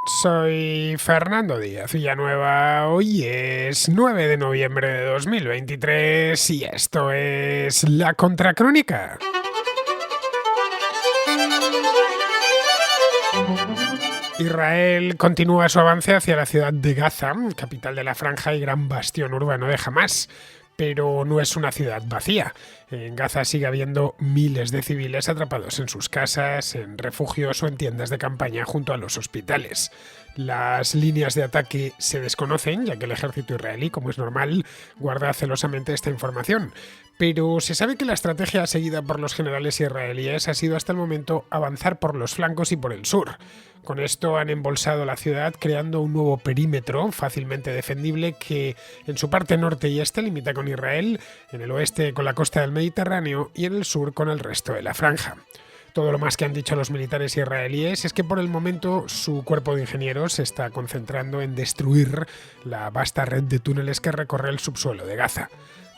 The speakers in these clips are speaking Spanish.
Soy Fernando Díaz Villanueva, hoy es 9 de noviembre de 2023 y esto es La Contracrónica. Israel continúa su avance hacia la ciudad de Gaza, capital de la franja y gran bastión urbano de Hamás. Pero no es una ciudad vacía. En Gaza sigue habiendo miles de civiles atrapados en sus casas, en refugios o en tiendas de campaña junto a los hospitales. Las líneas de ataque se desconocen, ya que el ejército israelí, como es normal, guarda celosamente esta información. Pero se sabe que la estrategia seguida por los generales israelíes ha sido hasta el momento avanzar por los flancos y por el sur. Con esto han embolsado la ciudad creando un nuevo perímetro fácilmente defendible que en su parte norte y este limita con Israel, en el oeste con la costa del Mediterráneo y en el sur con el resto de la franja. Todo lo más que han dicho los militares israelíes es que por el momento su cuerpo de ingenieros se está concentrando en destruir la vasta red de túneles que recorre el subsuelo de Gaza.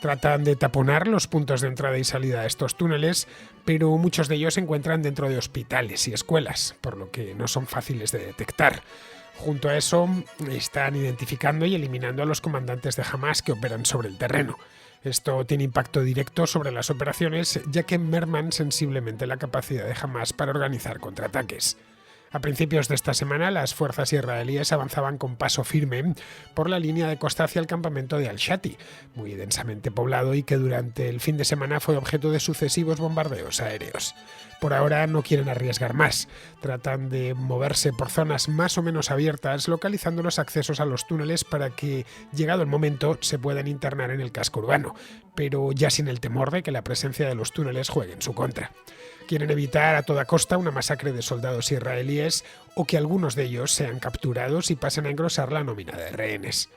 Tratan de taponar los puntos de entrada y salida de estos túneles, pero muchos de ellos se encuentran dentro de hospitales y escuelas, por lo que no son fáciles de detectar. Junto a eso, están identificando y eliminando a los comandantes de Hamás que operan sobre el terreno. Esto tiene impacto directo sobre las operaciones, ya que merman sensiblemente la capacidad de Hamás para organizar contraataques. A principios de esta semana, las fuerzas israelíes avanzaban con paso firme por la línea de costa hacia el campamento de Al-Shati, muy densamente poblado y que durante el fin de semana fue objeto de sucesivos bombardeos aéreos. Por ahora no quieren arriesgar más. Tratan de moverse por zonas más o menos abiertas, localizando los accesos a los túneles para que, llegado el momento, se puedan internar en el casco urbano, pero ya sin el temor de que la presencia de los túneles juegue en su contra. Quieren evitar a toda costa una masacre de soldados israelíes o que algunos de ellos sean capturados y pasen a engrosar la nómina de rehenes.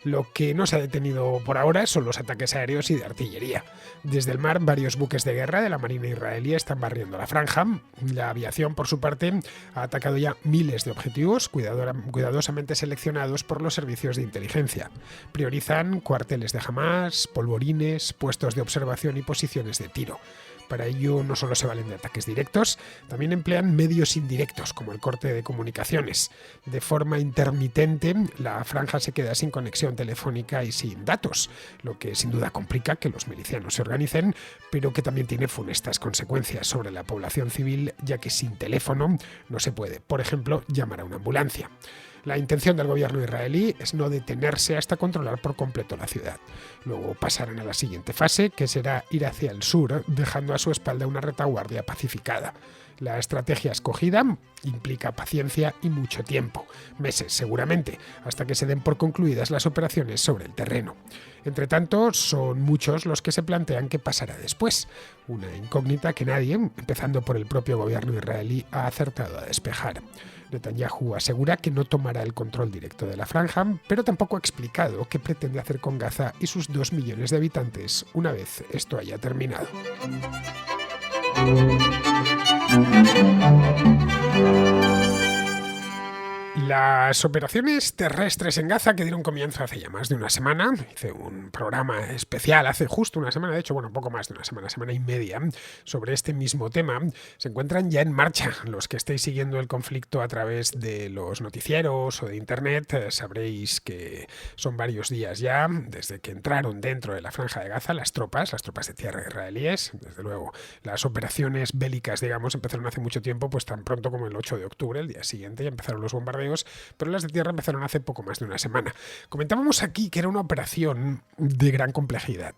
Lo que no se ha detenido por ahora son los ataques aéreos y de artillería. Desde el mar, varios buques de guerra de la Marina israelí están barriendo la franja. La aviación, por su parte, ha atacado ya miles de objetivos cuidadosamente seleccionados por los servicios de inteligencia. Priorizan cuarteles de Hamás, polvorines, puestos de observación y posiciones de tiro. Para ello no solo se valen de ataques directos, también emplean medios indirectos como el corte de comunicaciones. De forma intermitente, la franja se queda sin conexión telefónica y sin datos, lo que sin duda complica que los milicianos se organicen, pero que también tiene funestas consecuencias sobre la población civil, ya que sin teléfono no se puede, por ejemplo, llamar a una ambulancia. La intención del gobierno israelí es no detenerse hasta controlar por completo la ciudad. Luego pasarán a la siguiente fase, que será ir hacia el sur, dejando a su espalda una retaguardia pacificada. La estrategia escogida implica paciencia y mucho tiempo, meses seguramente, hasta que se den por concluidas las operaciones sobre el terreno. Entre tanto, son muchos los que se plantean qué pasará después, una incógnita que nadie, empezando por el propio gobierno israelí, ha acertado a despejar. Netanyahu asegura que no tomará el control directo de la franja, pero tampoco ha explicado qué pretende hacer con Gaza y sus 2 millones de habitantes una vez esto haya terminado. Las operaciones terrestres en Gaza que dieron comienzo hace ya más de una semana, hice un programa especial hace justo una semana, de hecho, bueno, un poco más de una semana y media, sobre este mismo tema, se encuentran ya en marcha. Los que estéis siguiendo el conflicto a través de los noticieros o de internet, sabréis que son varios días ya desde que entraron dentro de la franja de Gaza las tropas de tierra israelíes. Desde luego, las operaciones bélicas, digamos, empezaron hace mucho tiempo, pues tan pronto como el 8 de octubre, el día siguiente, ya empezaron los bombardeos, pero las de tierra empezaron hace poco más de una semana. Comentábamos aquí que era una operación de gran complejidad,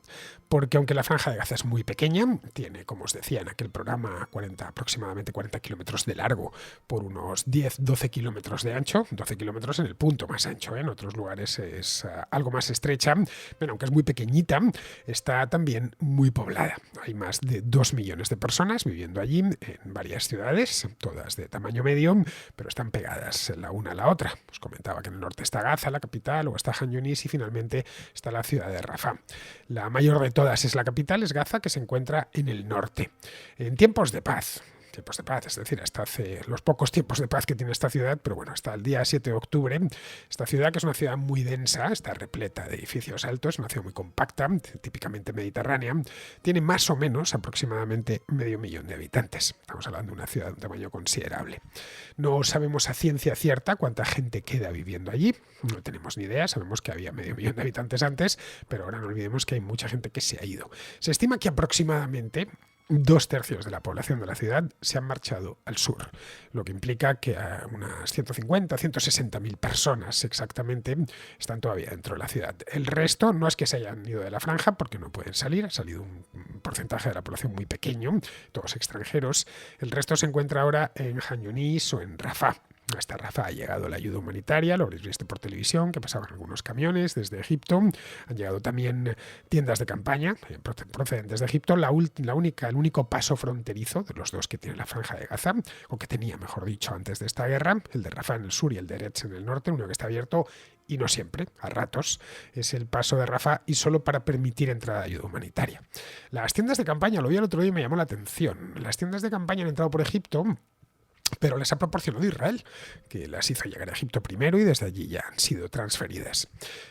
porque aunque la franja de Gaza es muy pequeña, tiene, como os decía en aquel programa, aproximadamente 40 kilómetros de largo por unos 10-12 kilómetros de ancho, 12 kilómetros en el punto más ancho, en otros lugares es algo más estrecha, pero aunque es muy pequeñita, está también muy poblada. Hay más de 2 millones de personas viviendo allí en varias ciudades, todas de tamaño medio, pero están pegadas la una a la otra. Os comentaba que en el norte está Gaza, la capital, luego está Han Yunis y finalmente está la ciudad de Rafah. La mayor de todas es la capital, es Gaza, que se encuentra en el norte. En tiempos de paz, tiempos de paz, es decir, hasta hace los pocos tiempos de paz que tiene esta ciudad, pero bueno, hasta el día 7 de octubre, esta ciudad, que es una ciudad muy densa, está repleta de edificios altos, una ciudad muy compacta, típicamente mediterránea, tiene más o menos aproximadamente 500.000 de habitantes. Estamos hablando de una ciudad de un tamaño considerable. No sabemos a ciencia cierta cuánta gente queda viviendo allí, no tenemos ni idea, sabemos que había 500.000 de habitantes antes, pero ahora no olvidemos que hay mucha gente que se ha ido. Se estima que aproximadamente 2/3 de la población de la ciudad se han marchado al sur, lo que implica que unas 150, 160.000 personas exactamente están todavía dentro de la ciudad. El resto no es que se hayan ido de la franja porque no pueden salir, ha salido un porcentaje de la población muy pequeño, todos extranjeros. El resto se encuentra ahora en Han Yunis o en Rafah. Hasta Rafah ha llegado la ayuda humanitaria, lo habréis visto por televisión, que pasaban algunos camiones desde Egipto. Han llegado también tiendas de campaña procedentes de Egipto. El único paso fronterizo de los dos que tiene la franja de Gaza, o que tenía, mejor dicho, antes de esta guerra, el de Rafah en el sur y el de Eretz en el norte, el único que está abierto, y no siempre, a ratos, es el paso de Rafah y solo para permitir entrada de ayuda humanitaria. Las tiendas de campaña, lo vi el otro día y me llamó la atención. Las tiendas de campaña han entrado por Egipto, pero les ha proporcionado Israel, que las hizo llegar a Egipto primero y desde allí ya han sido transferidas.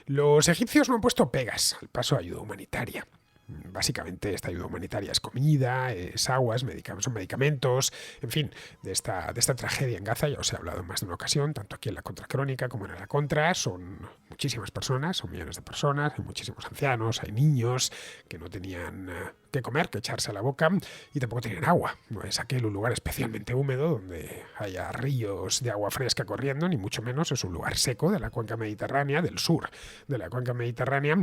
Los egipcios no han puesto pegas al paso de ayuda humanitaria. Básicamente esta ayuda humanitaria es comida, es aguas, son medicamentos, en fin, de esta tragedia en Gaza ya os he hablado en más de una ocasión, tanto aquí en la Contracrónica como en la Contra. Son muchísimas personas, son millones de personas, hay muchísimos ancianos, hay niños que no tenían que comer, que echarse a la boca, y tampoco tienen agua. No es aquel un lugar especialmente húmedo donde haya ríos de agua fresca corriendo, ni mucho menos es un lugar seco de la cuenca mediterránea, del sur de la cuenca mediterránea,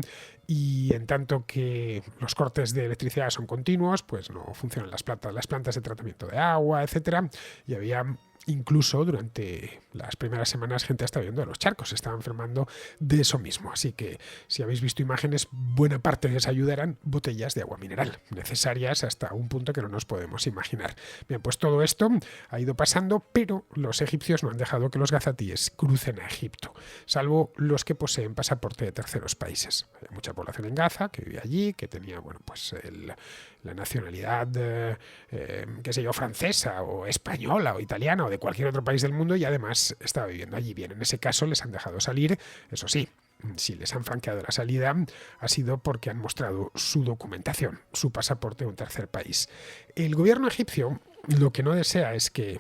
y en tanto que los cortes de electricidad son continuos, pues no funcionan las plantas de tratamiento de agua, etcétera, y había incluso durante las primeras semanas gente estaba viendo de los charcos, se estaba enfermando de eso mismo. Así que si habéis visto imágenes, buena parte de esa ayuda eran botellas de agua mineral, necesarias hasta un punto que no nos podemos imaginar. Bien, pues todo esto ha ido pasando, pero los egipcios no han dejado que los gazatíes crucen a Egipto, salvo los que poseen pasaporte de terceros países. Hay mucha población en Gaza que vive allí, que tenía, bueno, pues la nacionalidad, qué sé yo, francesa o española o italiana o de cualquier otro país del mundo, y además estaba viviendo allí. Bien, en ese caso les han dejado salir, eso sí. Si les han franqueado la salida ha sido porque han mostrado su documentación, su pasaporte de un tercer país. El gobierno egipcio lo que no desea es que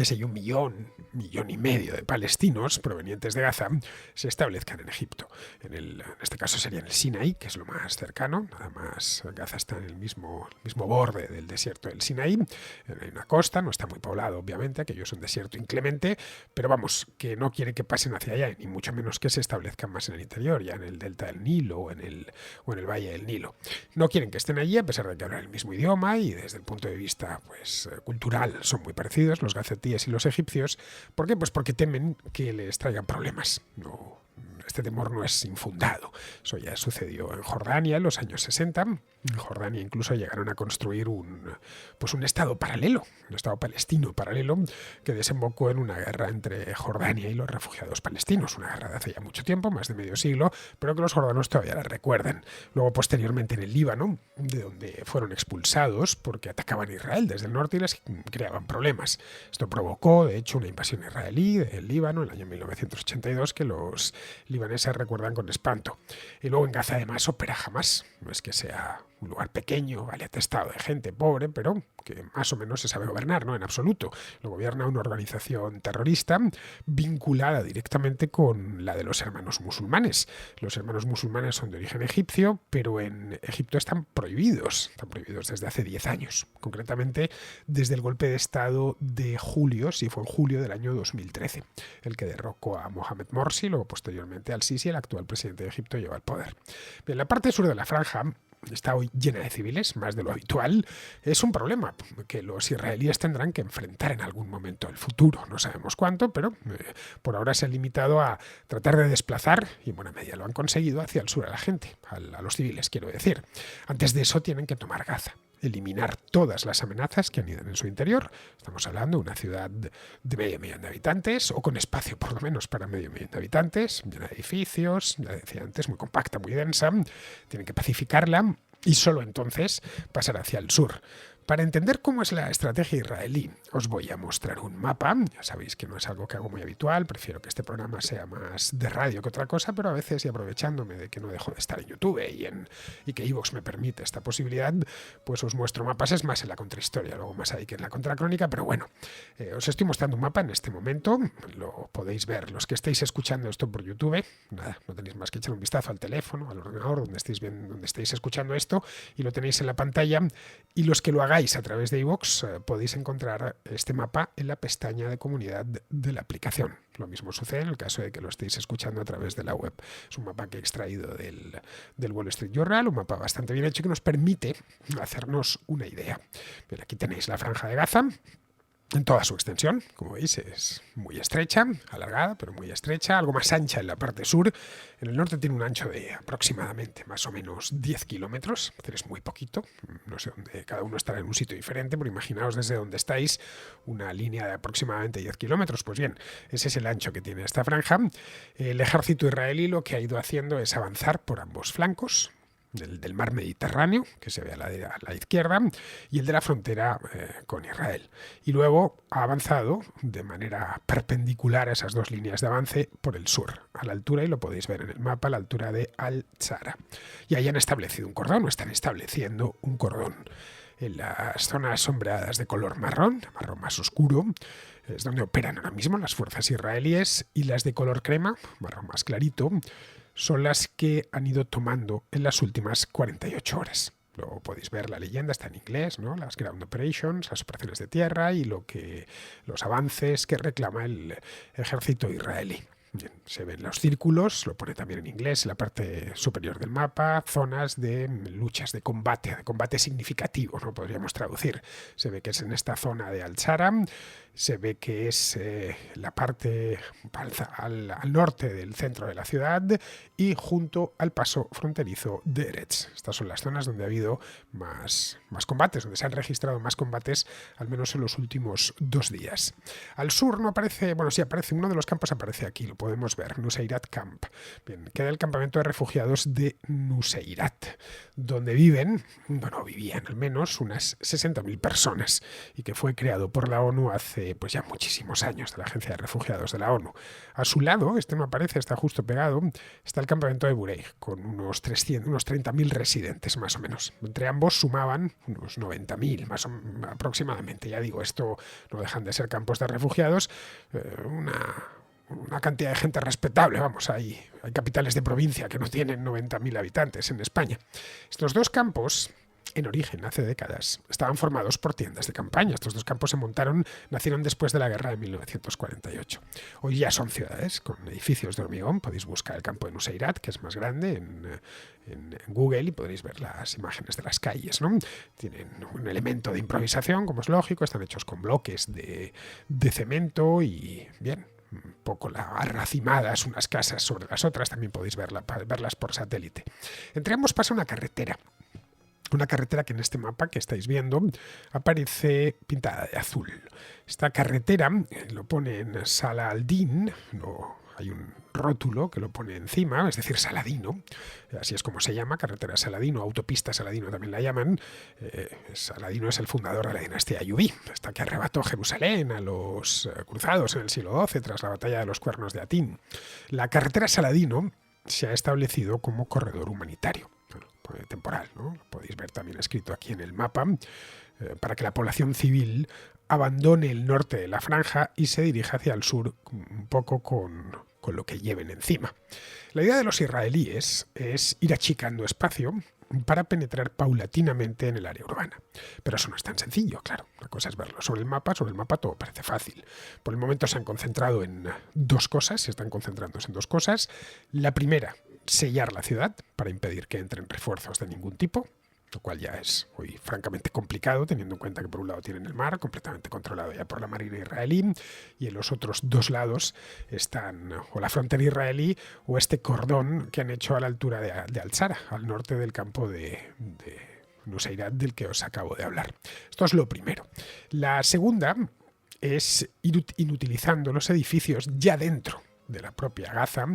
sé yo, 1,5 millones de palestinos provenientes de Gaza se establezcan en Egipto. En este caso sería en el Sinaí, que es lo más cercano. Nada más, Gaza está en el mismo borde del desierto del Sinaí. Hay una costa, no está muy poblado, obviamente, aquello es un desierto inclemente, pero vamos, que no quiere que pasen hacia allá, ni mucho menos que se establezcan más en el interior, ya en el delta del Nilo o en el valle del Nilo. No quieren que estén allí, a pesar de que hablan el mismo idioma y desde el punto de vista pues cultural son muy parecidos los gazatíes y los egipcios. ¿Por qué? Pues porque temen que les traigan problemas. Este temor no es infundado. Eso ya sucedió en Jordania en los años 60. En Jordania incluso llegaron a construir un estado paralelo, un estado palestino paralelo, que desembocó en una guerra entre Jordania y los refugiados palestinos. Una guerra de hace ya mucho tiempo, más de medio siglo, pero que los jordanos todavía la recuerdan. Luego, posteriormente, en el Líbano, de donde fueron expulsados porque atacaban a Israel desde el norte y les creaban problemas. Esto provocó, de hecho, una invasión israelí del Líbano en el año 1982 que los libaneses recuerdan con espanto. Y luego en Gaza, además, opera Hamás. No es que sea un lugar pequeño, vale, atestado de gente pobre, pero que más o menos se sabe gobernar, ¿no? En absoluto. Lo gobierna una organización terrorista vinculada directamente con la de los hermanos musulmanes. Los hermanos musulmanes son de origen egipcio, pero en Egipto están prohibidos desde hace 10 años. Concretamente, desde el golpe de Estado de julio, sí fue en julio del año 2013, el que derrocó a Mohamed Morsi, luego posteriormente al-Sisi, el actual presidente de Egipto, llegó al poder. Bien, la parte sur de la franja está hoy llena de civiles, más de lo habitual. Es un problema que los israelíes tendrán que enfrentar en algún momento del futuro. No sabemos cuánto, pero por ahora se han limitado a tratar de desplazar, y en buena medida lo han conseguido, hacia el sur a la gente, a los civiles, quiero decir. Antes de eso tienen que tomar Gaza, eliminar todas las amenazas que anidan en su interior. Estamos hablando de una ciudad de 500.000 de habitantes, o con espacio por lo menos para 500.000 de habitantes, llena de edificios, ya decía antes, muy compacta, muy densa. Tienen que pacificarla y solo entonces pasar hacia el sur. Para entender cómo es la estrategia israelí, os voy a mostrar un mapa. Ya sabéis que no es algo que hago muy habitual, prefiero que este programa sea más de radio que otra cosa, pero a veces, y aprovechándome de que no dejo de estar en YouTube y que iVoox me permite esta posibilidad, pues os muestro mapas. Es más en la contrahistoria, luego más ahí que en la contracrónica, pero bueno, os estoy mostrando un mapa en este momento, lo podéis ver los que estéis escuchando esto por YouTube. Nada, no tenéis más que echar un vistazo al teléfono, al ordenador, donde estéis escuchando esto, y lo tenéis en la pantalla. Y los que lo hagáis a través de iVoox, podéis encontrar este mapa en la pestaña de comunidad de la aplicación. Lo mismo sucede en el caso de que lo estéis escuchando a través de la web. Es un mapa que he extraído del Wall Street Journal, un mapa bastante bien hecho que nos permite hacernos una idea. Bien, aquí tenéis la Franja de Gaza en toda su extensión. Como veis, es muy estrecha, alargada, pero muy estrecha, algo más ancha en la parte sur. En el norte tiene un ancho de aproximadamente más o menos 10 kilómetros, es muy poquito, no sé dónde, cada uno estará en un sitio diferente, pero imaginaos desde donde estáis una línea de aproximadamente 10 kilómetros. Pues bien, ese es el ancho que tiene esta franja. El ejército israelí lo que ha ido haciendo es avanzar por ambos flancos del mar Mediterráneo, que se ve a la izquierda, y el de la frontera con Israel. Y luego ha avanzado de manera perpendicular a esas dos líneas de avance por el sur, a la altura, y lo podéis ver en el mapa, a la altura de Al-Zara. Y ahí han establecido un cordón, o están estableciendo un cordón. En las zonas sombreadas de color marrón más oscuro, es donde operan ahora mismo las fuerzas israelíes, y las de color crema, marrón más clarito, son las que han ido tomando en las últimas 48 horas. Luego podéis ver la leyenda, está en inglés, ¿no? Las ground operations, las operaciones de tierra y los avances que reclama el ejército israelí. Bien, se ven los círculos, lo pone también en inglés en la parte superior del mapa, zonas de luchas, de combate significativo, ¿no? Podríamos traducir. Se ve que es en esta zona de Al-Zara, se ve que es la parte al norte del centro de la ciudad y junto al paso fronterizo de Eretz. Estas son las zonas donde ha habido más combates, donde se han registrado más combates, al menos en los últimos 2 días. Al sur no aparece, bueno, sí aparece, uno de los campos aparece aquí, lo podemos ver, Nuseirat Camp. Bien, queda el campamento de refugiados de Nuseirat, donde vivían al menos unas 60.000 personas, y que fue creado por la ONU hace pues ya muchísimos años, de la Agencia de Refugiados de la ONU. A su lado, este no aparece, está justo pegado, está el campamento de Bureij, con unos 30.000 residentes más o menos. Entre ambos sumaban unos 90.000 aproximadamente. Ya digo, esto no dejan de ser campos de refugiados, una cantidad de gente respetable. Vamos, hay capitales de provincia que no tienen 90.000 habitantes en España. Estos dos campos, en origen, hace décadas, estaban formados por tiendas de campaña. Estos dos campos nacieron después de la guerra de 1948. Hoy ya son ciudades con edificios de hormigón. Podéis buscar el campo de Nuseirat, que es más grande, en Google, y podréis ver las imágenes de las calles, ¿no? Tienen un elemento de improvisación, como es lógico, están hechos con bloques de cemento y, bien, un poco arracimadas unas casas sobre las otras. También podéis verlas por satélite. Entre ambos pasa una carretera que en este mapa que estáis viendo aparece pintada de azul. Esta carretera lo pone en Salah al-Din, hay un rótulo que lo pone encima, es decir, Saladino, así es como se llama, carretera Saladino, autopista Saladino también la llaman. Saladino es el fundador de la dinastía Ayubí, hasta que arrebató Jerusalén a los cruzados en el siglo XII tras la batalla de los Cuernos de Atín. La carretera Saladino se ha establecido como corredor humanitario temporal, ¿no? Lo podéis ver también escrito aquí en el mapa, para que la población civil abandone el norte de la franja y se dirija hacia el sur un poco con lo que lleven encima. La idea de los israelíes es ir achicando espacio para penetrar paulatinamente en el área urbana. Pero eso no es tan sencillo, claro. La cosa es verlo sobre el mapa todo parece fácil. Por el momento se han concentrado en dos cosas, están concentrándose en dos cosas. La primera, sellar la ciudad para impedir que entren refuerzos de ningún tipo, lo cual ya es hoy francamente complicado, teniendo en cuenta que por un lado tienen el mar completamente controlado ya por la marina israelí, y en los otros dos lados están o la frontera israelí o este cordón que han hecho a la altura de Al-Zara, al norte del campo de Nuseirat del que os acabo de hablar. Esto es lo primero. La segunda es ir inutilizando los edificios ya dentro de la propia Gaza,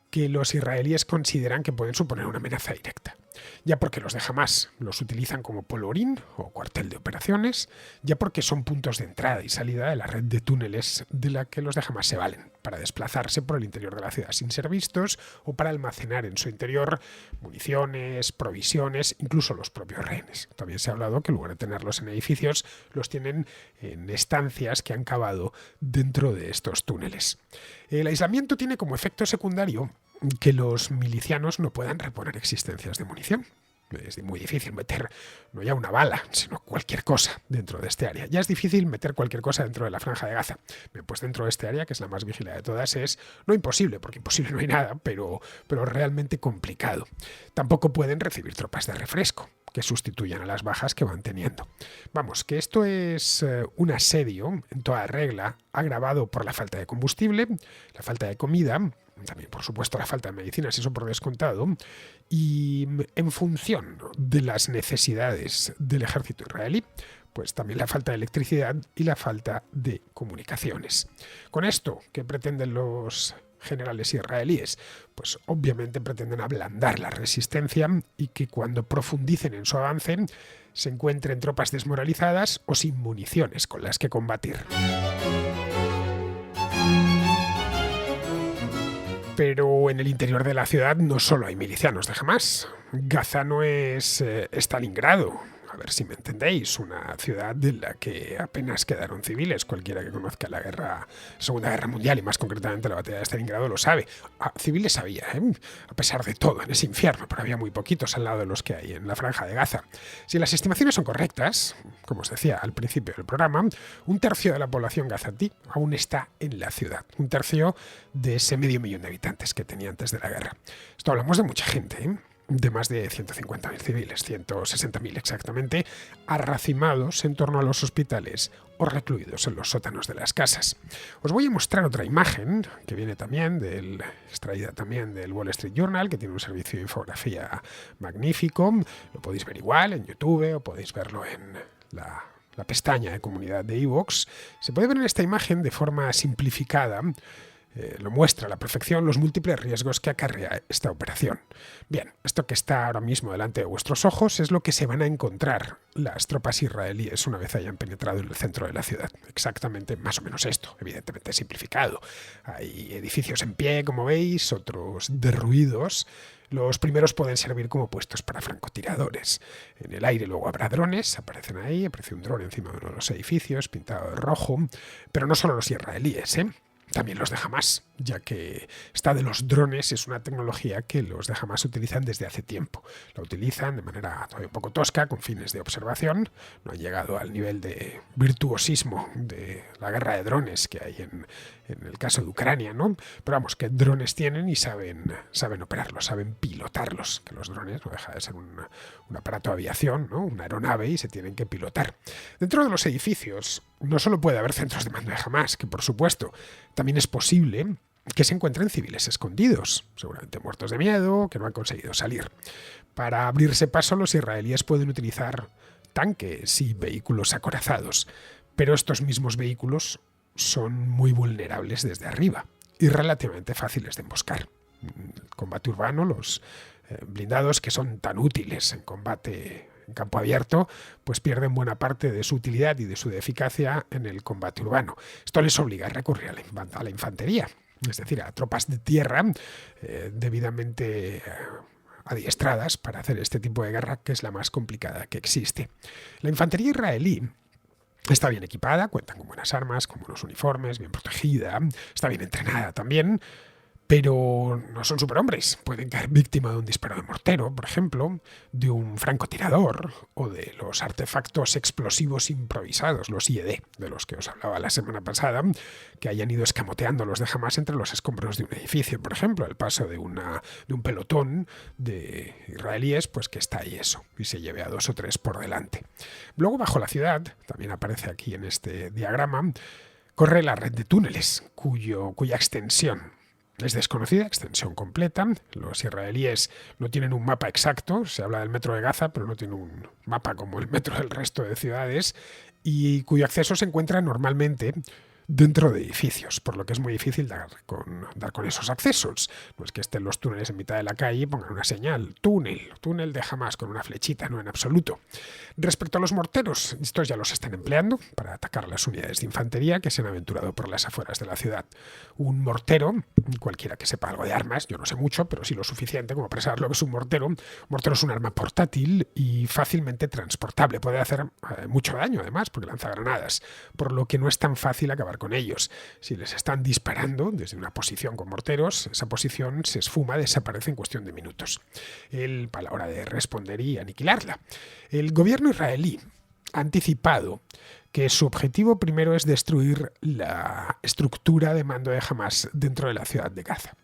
que los israelíes consideran que pueden suponer una amenaza directa. ya porque los de Hamás los utilizan como polvorín o cuartel de operaciones, ya porque son puntos de entrada y salida de la red de túneles de la que los de Hamás se valen para desplazarse por el interior de la ciudad sin ser vistos o para almacenar en su interior municiones, provisiones, incluso los propios rehenes. También se ha hablado que en lugar de tenerlos en edificios, los tienen en estancias que han cavado dentro de estos túneles. El aislamiento tiene como efecto secundario que los milicianos no puedan reponer existencias de munición. Es muy difícil meter no ya una bala, sino cualquier cosa dentro de este área. Ya es difícil meter cualquier cosa dentro de la Franja de Gaza. Pues dentro de este área, que es la más vigilada de todas, es no imposible, porque imposible no hay nada, pero realmente complicado. Tampoco pueden recibir tropas de refresco que sustituyan a las bajas que van teniendo. Vamos, que esto es un asedio en toda regla, agravado por la falta de combustible, la falta de comida, también por supuesto la falta de medicinas, eso por descontado, y en función de las necesidades del ejército israelí, pues también la falta de electricidad y la falta de comunicaciones. Con esto, ¿qué pretenden los generales israelíes? Pues obviamente pretenden ablandar la resistencia y que cuando profundicen en su avance se encuentren tropas desmoralizadas o sin municiones con las que combatir. Pero en el interior de la ciudad no solo hay milicianos de Hamás. Gaza no es Stalingrado, a ver si me entendéis, una ciudad de la que apenas quedaron civiles. Cualquiera que conozca la Segunda Guerra Mundial y más concretamente la batalla de Stalingrado lo sabe. Civiles había, a pesar de todo, en ese infierno, pero había muy poquitos al lado de los que hay en la Franja de Gaza. Si las estimaciones son correctas, como os decía al principio del programa, 1/3 de la población gazatí aún está en la ciudad. 1/3 de ese 500.000 de habitantes que tenía antes de la guerra. Esto hablamos de mucha gente, de más de 150.000 civiles, 160.000 exactamente, arracimados en torno a los hospitales o recluidos en los sótanos de las casas. Os voy a mostrar otra imagen que viene también extraída también del Wall Street Journal, que tiene un servicio de infografía magnífico. Lo podéis ver igual en YouTube o podéis verlo en la pestaña de comunidad de iVoox. Se puede ver en esta imagen de forma simplificada. Lo muestra a la perfección los múltiples riesgos que acarrea esta operación. Bien, esto que está ahora mismo delante de vuestros ojos es lo que se van a encontrar las tropas israelíes una vez hayan penetrado en el centro de la ciudad. Exactamente más o menos esto, evidentemente simplificado. Hay edificios en pie, como veis, otros derruidos. Los primeros pueden servir como puestos para francotiradores. En el aire luego habrá drones, aparecen ahí, aparece un dron encima de uno de los edificios, pintado de rojo, pero no solo los israelíes, también los de Hamás, ya que esta de los drones es una tecnología que los de Hamás utilizan desde hace tiempo. La utilizan de manera todavía un poco tosca, con fines de observación. No han llegado al nivel de virtuosismo de la guerra de drones que hay en el caso de Ucrania, ¿no? Pero vamos, que drones tienen y saben operarlos, saben pilotarlos, que los drones no deja de ser un aparato de aviación, ¿no? Una aeronave, y se tienen que pilotar. Dentro de los edificios no solo puede haber centros de mando de Hamás, que por supuesto también es posible que se encuentren civiles escondidos, seguramente muertos de miedo, que no han conseguido salir. Para abrirse paso, los israelíes pueden utilizar tanques y vehículos acorazados, pero estos mismos vehículos son muy vulnerables desde arriba y relativamente fáciles de emboscar. El combate urbano, los blindados que son tan útiles en combate en campo abierto, pues pierden buena parte de su utilidad y de su eficacia en el combate urbano. Esto les obliga a recurrir a la infantería, es decir, a tropas de tierra debidamente adiestradas para hacer este tipo de guerra, que es la más complicada que existe. La infantería israelí está bien equipada, cuentan con buenas armas, con buenos uniformes, bien protegida, está bien entrenada también, pero no son superhombres. Pueden caer víctima de un disparo de mortero, por ejemplo, de un francotirador o de los artefactos explosivos improvisados, los IED, de los que os hablaba la semana pasada, que hayan ido escamoteando los de Hamás entre los escombros de un edificio, por ejemplo, al paso de un pelotón de israelíes, pues que está ahí eso, y se lleve a 2 o 3 por delante. Luego, bajo la ciudad, también aparece aquí en este diagrama, corre la red de túneles, cuya extensión es desconocida, extensión completa. Los israelíes no tienen un mapa exacto, se habla del metro de Gaza, pero no tiene un mapa como el metro del resto de ciudades, y cuyo acceso se encuentra normalmente dentro de edificios, por lo que es muy difícil dar con esos accesos. No es que estén los túneles en mitad de la calle y pongan una señal, túnel de Hamás con una flechita, no, en absoluto. Respecto a los morteros, estos ya los están empleando para atacar las unidades de infantería que se han aventurado por las afueras de la ciudad. Un mortero, cualquiera que sepa algo de armas, yo no sé mucho, pero sí lo suficiente como para saber lo que es un mortero. Un mortero es un arma portátil y fácilmente transportable. Puede hacer mucho daño, además, porque lanza granadas, por lo que no es tan fácil acabar con ellos. Si les están disparando desde una posición con morteros, esa posición se esfuma, desaparece en cuestión de minutos. A la hora de responder y aniquilarla. El gobierno israelí ha anticipado que su objetivo primero es destruir la estructura de mando de Hamás dentro de la ciudad de Gaza.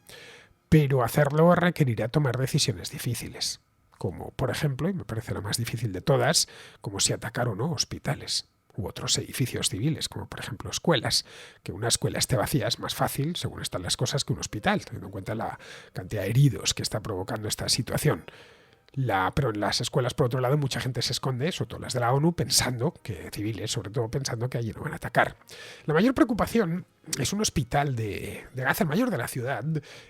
Pero hacerlo requerirá tomar decisiones difíciles, como por ejemplo, y me parece la más difícil de todas, como si atacar o no hospitales u otros edificios civiles, como por ejemplo escuelas. Que una escuela esté vacía es más fácil, según están las cosas, que un hospital, teniendo en cuenta la cantidad de heridos que está provocando esta situación. Pero en las escuelas, por otro lado, mucha gente se esconde, sobre todo las de la ONU, civiles, sobre todo pensando que allí no van a atacar. La mayor preocupación es un hospital de Gaza, el mayor de la ciudad.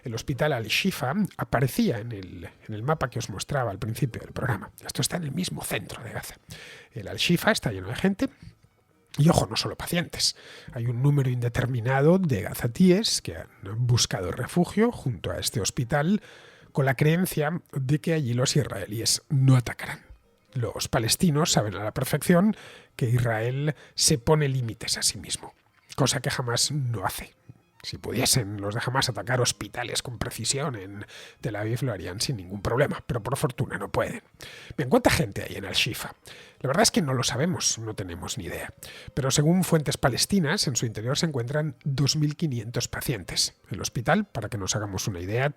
El hospital Al-Shifa aparecía en el mapa que os mostraba al principio del programa. Esto está en el mismo centro de Gaza. El Al-Shifa está lleno de gente. Y ojo, no solo pacientes. Hay un número indeterminado de gazatíes que han buscado refugio junto a este hospital, con la creencia de que allí los israelíes no atacarán. Los palestinos saben a la perfección que Israel se pone límites a sí mismo, cosa que jamás no hace. Si pudiesen los de Hamás atacar hospitales con precisión en Tel Aviv, lo harían sin ningún problema, pero por fortuna no pueden. Bien, ¿cuánta gente hay en Al-Shifa? La verdad es que no lo sabemos, no tenemos ni idea. Pero según fuentes palestinas, en su interior se encuentran 2.500 pacientes. El hospital, para que nos hagamos una idea,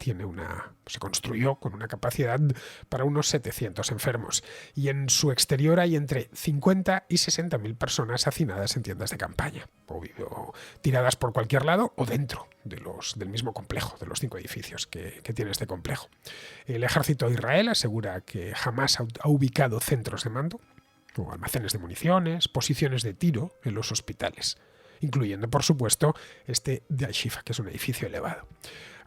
se construyó con una capacidad para unos 700 enfermos. Y en su exterior hay entre 50 y 60.000 personas hacinadas en tiendas de campaña, o tiradas por cualquier lado o dentro del mismo complejo, de los 5 edificios que tiene este complejo. El ejército de Israel asegura que jamás ha ubicado centros de mando, o almacenes de municiones, posiciones de tiro en los hospitales, incluyendo, por supuesto, este de Al-Shifa, que es un edificio elevado.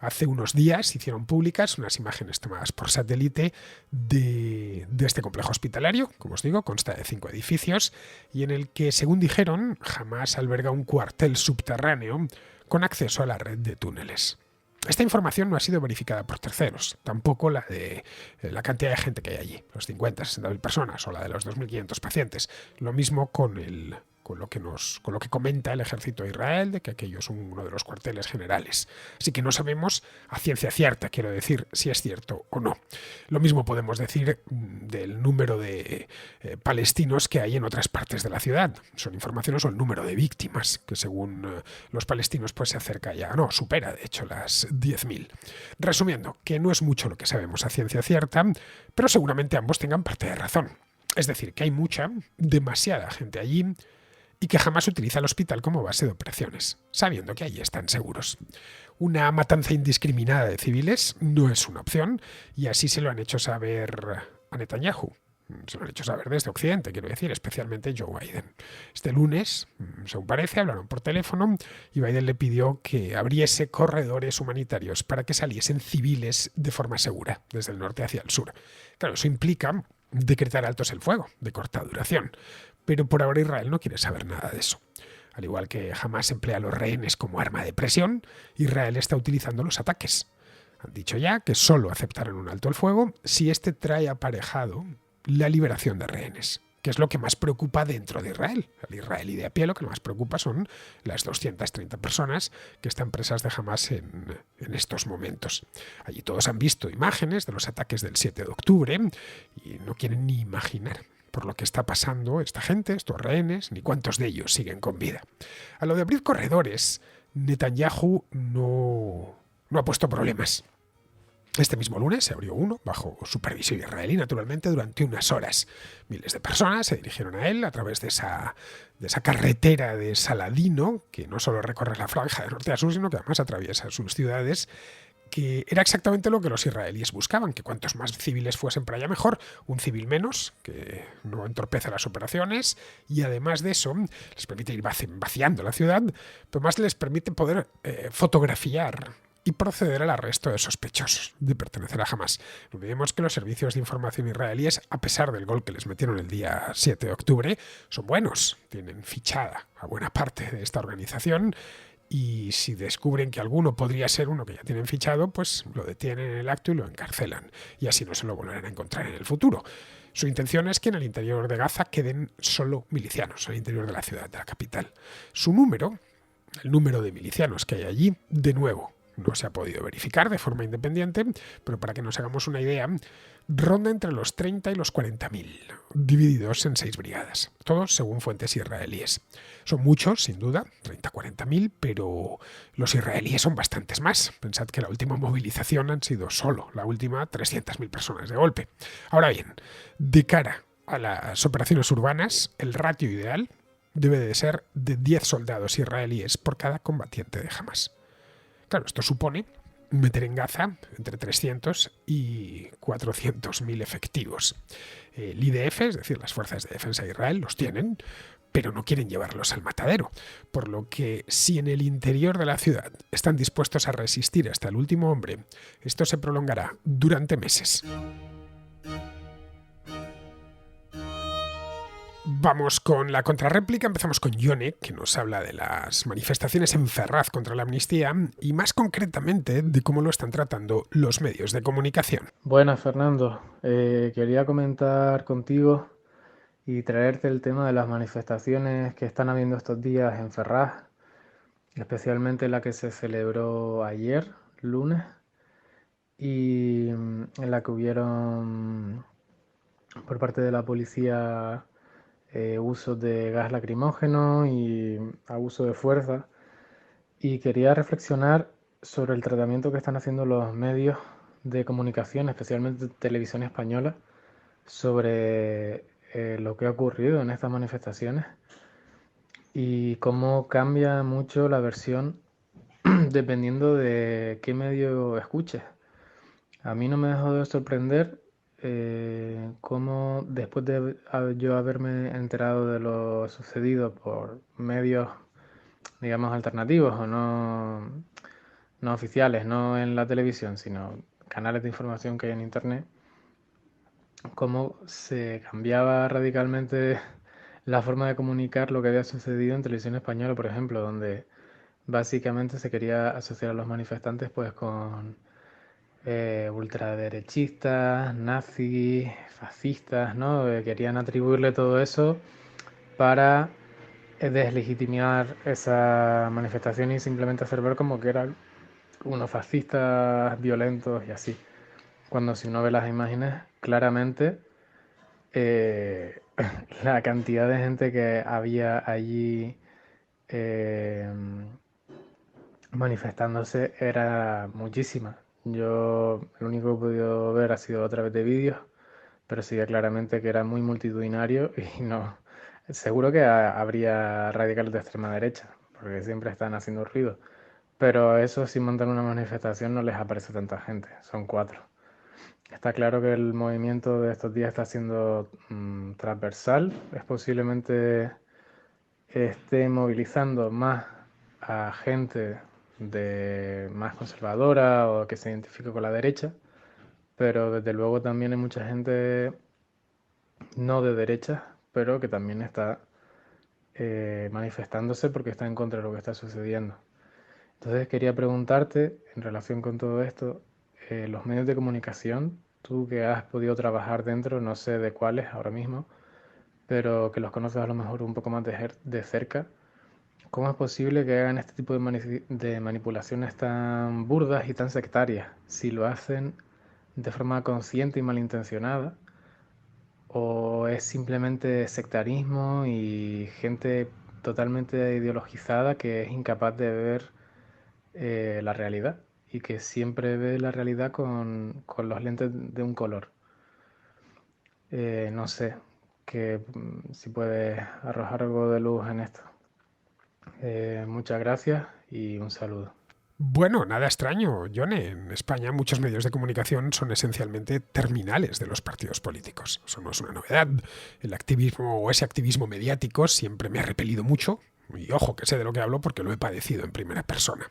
Hace unos días se hicieron públicas unas imágenes tomadas por satélite de este complejo hospitalario, como os digo, consta de 5 edificios, y en el que, según dijeron, jamás alberga un cuartel subterráneo con acceso a la red de túneles. Esta información no ha sido verificada por terceros, tampoco la de la cantidad de gente que hay allí, los 50, 60.000 personas o la de los 2.500 pacientes. Lo mismo con lo que comenta el ejército de Israel, de que aquello es uno de los cuarteles generales. Así que no sabemos a ciencia cierta, quiero decir, si es cierto o no. Lo mismo podemos decir del número de palestinos que hay en otras partes de la ciudad. Son informaciones o el número de víctimas, que según los palestinos pues se acerca ya, supera de hecho las 10.000. Resumiendo, que no es mucho lo que sabemos a ciencia cierta, pero seguramente ambos tengan parte de razón. Es decir, que hay demasiada gente allí, y que jamás utiliza el hospital como base de operaciones, sabiendo que allí están seguros. Una matanza indiscriminada de civiles no es una opción, y así se lo han hecho saber a Netanyahu. Se lo han hecho saber desde Occidente, quiero decir, especialmente Joe Biden. Este lunes, según parece, hablaron por teléfono y Biden le pidió que abriese corredores humanitarios para que saliesen civiles de forma segura, desde el norte hacia el sur. Claro, eso implica decretar altos el fuego, de corta duración. Pero por ahora Israel no quiere saber nada de eso. Al igual que Hamás emplea a los rehenes como arma de presión, Israel está utilizando los ataques. Han dicho ya que solo aceptarán un alto el fuego si este trae aparejado la liberación de rehenes, que es lo que más preocupa dentro de Israel. Al israelí de a pie lo que más preocupa son las 230 personas que están presas de Hamás en estos momentos. Allí todos han visto imágenes de los ataques del 7 de octubre y no quieren ni imaginar por lo que está pasando esta gente, estos rehenes, ni cuántos de ellos siguen con vida. A lo de abrir corredores, Netanyahu no ha puesto problemas. Este mismo lunes se abrió uno, bajo supervisión israelí, naturalmente, durante unas horas. Miles de personas se dirigieron a él a través de esa carretera de Saladino, que no solo recorre la franja de norte a sur, sino que además atraviesa sus ciudades, que era exactamente lo que los israelíes buscaban, que cuantos más civiles fuesen para allá mejor, un civil menos, que no entorpece las operaciones, y además de eso les permite ir vaciando la ciudad, pero más les permite poder fotografiar y proceder al arresto de sospechosos de pertenecer a Hamas. No olvidemos que los servicios de información israelíes, a pesar del gol que les metieron el día 7 de octubre, son buenos, tienen fichada a buena parte de esta organización, y si descubren que alguno podría ser uno que ya tienen fichado, pues lo detienen en el acto y lo encarcelan, y así no se lo volverán a encontrar en el futuro. Su intención es que en el interior de Gaza queden solo milicianos, en el interior de la ciudad, de la capital. Su número, el número de milicianos que hay allí, de nuevo, no se ha podido verificar de forma independiente, pero para que nos hagamos una idea, ronda entre los 30 y los 40.000, divididos en 6 brigadas, todos según fuentes israelíes. Son muchos, sin duda, 30-40.000, pero los israelíes son bastantes más. Pensad que la última movilización han sido solo, la última, 300.000 personas de golpe. Ahora bien, de cara a las operaciones urbanas, el ratio ideal debe de ser de 10 soldados israelíes por cada combatiente de Hamas. Claro, esto supone meter en Gaza entre 300 y 400.000 efectivos. El IDF, es decir, las fuerzas de defensa de Israel, los tienen, pero no quieren llevarlos al matadero. Por lo que si en el interior de la ciudad están dispuestos a resistir hasta el último hombre, esto se prolongará durante meses. Vamos con la contrarréplica. Empezamos con Yone, que nos habla de las manifestaciones en Ferraz contra la amnistía y más concretamente de cómo lo están tratando los medios de comunicación. Buenas, Fernando. Quería comentar contigo y traerte el tema de las manifestaciones que están habiendo estos días en Ferraz, especialmente la que se celebró ayer, lunes, y en la que hubieron por parte de la policía usos de gas lacrimógeno y abuso de fuerza. Y quería reflexionar sobre el tratamiento que están haciendo los medios de comunicación, especialmente televisión española, sobre lo que ha ocurrido en estas manifestaciones y cómo cambia mucho la versión dependiendo de qué medio escuches. A mí no me dejó de sorprender cómo después de yo haberme enterado de lo sucedido por medios, digamos, alternativos o no oficiales, no en la televisión, sino canales de información que hay en internet, cómo se cambiaba radicalmente la forma de comunicar lo que había sucedido en televisión española, por ejemplo, donde básicamente se quería asociar a los manifestantes pues con ultraderechistas, nazis, fascistas, ¿no? Querían atribuirle todo eso para deslegitimar esa manifestación y simplemente hacer ver como que eran unos fascistas violentos y así. Cuando si uno ve las imágenes, claramente eh, la cantidad de gente que había allí eh, manifestándose era muchísima. Yo lo único que he podido ver ha sido a través de vídeos, pero se veía claramente que era muy multitudinario y no. Seguro que habría radicales de extrema derecha, porque siempre están haciendo ruido. Pero eso sin montar una manifestación no les aparece tanta gente, son cuatro. Está claro que el movimiento de estos días está siendo transversal, es posiblemente esté movilizando más a gente de más conservadora o que se identifique con la derecha, pero desde luego también hay mucha gente no de derecha, pero que también está manifestándose porque está en contra de lo que está sucediendo. Entonces quería preguntarte en relación con todo esto, los medios de comunicación, tú que has podido trabajar dentro, no sé de cuáles ahora mismo, pero que los conoces a lo mejor un poco más de cerca, ¿cómo es posible que hagan este tipo de manipulaciones tan burdas y tan sectarias? Si lo hacen de forma consciente y malintencionada, o es simplemente sectarismo y gente totalmente ideologizada que es incapaz de ver la realidad y que siempre ve la realidad con los lentes de un color. No sé que si puedes arrojar algo de luz en esto. Muchas gracias y un saludo. Bueno, nada extraño, John. En España muchos medios de comunicación son esencialmente terminales de los partidos políticos. Eso no es una novedad. El activismo o ese activismo mediático siempre me ha repelido mucho. Y ojo, que sé de lo que hablo porque lo he padecido en primera persona.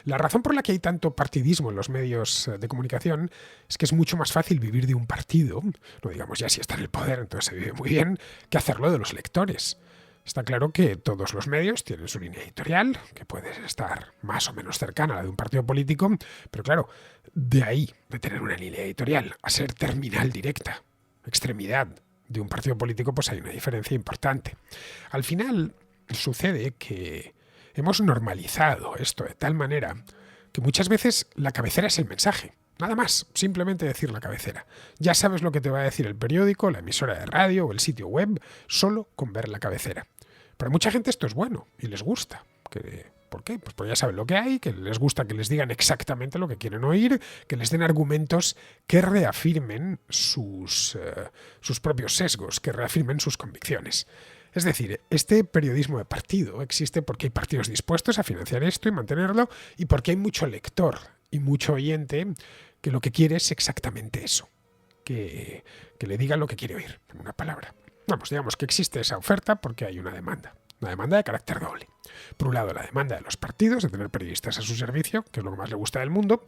La razón por la que hay tanto partidismo en los medios de comunicación es que es mucho más fácil vivir de un partido, no digamos ya si está en el poder, entonces se vive muy bien, que hacerlo de los lectores. Está claro que todos los medios tienen su línea editorial, que puede estar más o menos cercana a la de un partido político, pero claro, de ahí, de tener una línea editorial, a ser terminal directa, extremidad de un partido político, pues hay una diferencia importante. Al final, sucede que hemos normalizado esto de tal manera que muchas veces la cabecera es el mensaje. Nada más, simplemente decir la cabecera. Ya sabes lo que te va a decir el periódico, la emisora de radio o el sitio web, solo con ver la cabecera. Para mucha gente esto es bueno y les gusta. ¿Por qué? Pues porque ya saben lo que hay, que les gusta que les digan exactamente lo que quieren oír, que les den argumentos que reafirmen sus propios sesgos, que reafirmen sus convicciones. Es decir, este periodismo de partido existe porque hay partidos dispuestos a financiar esto y mantenerlo, y porque hay mucho lector y mucho oyente que lo que quiere es exactamente eso, que le digan lo que quiere oír, en una palabra. Vamos, digamos que existe esa oferta porque hay una demanda de carácter doble. Por un lado, la demanda de los partidos de tener periodistas a su servicio, que es lo que más le gusta del mundo,